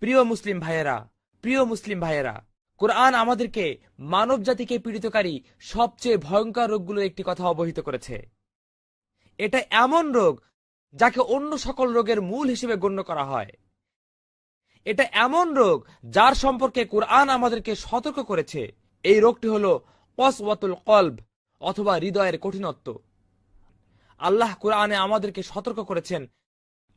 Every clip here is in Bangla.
প্রিয় মুসলিম ভাইয়েরা, কোরআন আমাদেরকে মানব জাতিকে পীড়িতকারী সবচেয়ে ভয়ঙ্কর রোগগুলোর একটি কথা অবহিত করেছে। এটা এমন রোগ যাকে অন্য সকল রোগের মূল হিসেবে গণ্য করা হয়। এটা এমন রোগ যার সম্পর্কে কোরআন আমাদেরকে সতর্ক করেছে। এই রোগটি হলো কসওয়াতুল কলব অথবা হৃদয়ের কঠিনত্ব। আল্লাহ কোরআনে আমাদেরকে সতর্ক করেছেন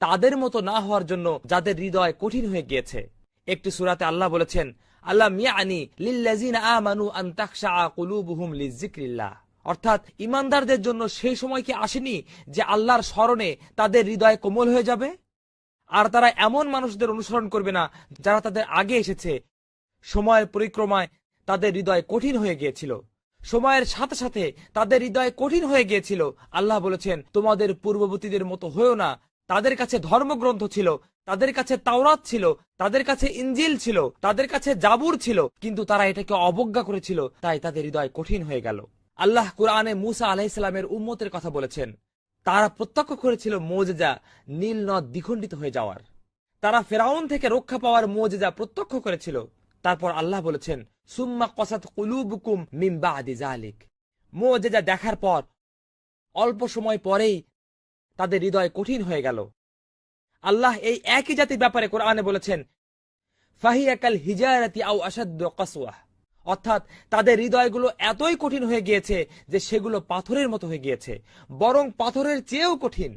তাদের মতো না হওয়ার জন্য যাদের হৃদয় কঠিন হয়ে গিয়েছে। একটি সূরাতে আল্লাহ বলেছেন, আল্লাম ইয়ানি লিল্লাযিনা আমানু আন তাখশা কুলুবুহুম লিযিকরিল্লাহ, অর্থাৎ ঈমানদারদের জন্য সেই সময় কি আসেনি যে আল্লাহর স্মরণে তাদের হৃদয় কোমল হয়ে যাবে? আর তারা এমন মানুষদের অনুসরণ করবে না যারা তাদের আগে এসেছে। সময়ের পরিক্রমায় তাদের হৃদয় কঠিন হয়ে গিয়েছিল, সময়ের সাথে সাথে তাদের হৃদয় কঠিন হয়ে গিয়েছিল। আল্লাহ বলেছেন, তোমাদের পূর্ববর্তীদের মতো হয়েও না। তাদের কাছে ধর্মগ্রন্থ ছিল, তাদের কাছে তাওরাত ছিল, তাদের কাছে ইনজিল ছিল, তাদের কাছে জাবুর ছিল, কিন্তু তারা এটাকে অবজ্ঞা করেছিল, তাই তাদের হৃদয় কঠিন হয়ে গেল। আল্লাহ কুরআনে মুসা আলাইহিস সালামের উম্মতের কথা বলেছেন, তারা প্রত্যক্ষ করেছিল মুজিজা, নীল নদ দ্বিখণ্ডিত হয়ে যাওয়ার। তারা ফেরাউন থেকে রক্ষা পাওয়ার মুজিজা প্রত্যক্ষ করেছিল। তারপর আল্লাহ বলেছেন, সুম্মা কসাত কুলুবুকুম মিন বাদি যালিক, মুজিজা দেখার পর অল্প সময় পরেই তাদের হৃদয় কঠিন হয়ে গেল। আল্লাহ এই একই জাতির ব্যাপারে কোরআনে বলেছেন, ফাহিয়া কাল হিজারাতি আও আশাদ্দু কাসওয়া, অর্থাৎ তাদের হৃদয়গুলো এতই কঠিন হয়ে গিয়েছে যে সেগুলো পাথরের মতো হয়ে গিয়েছে, বরং পাথরের চেয়েও কঠিন।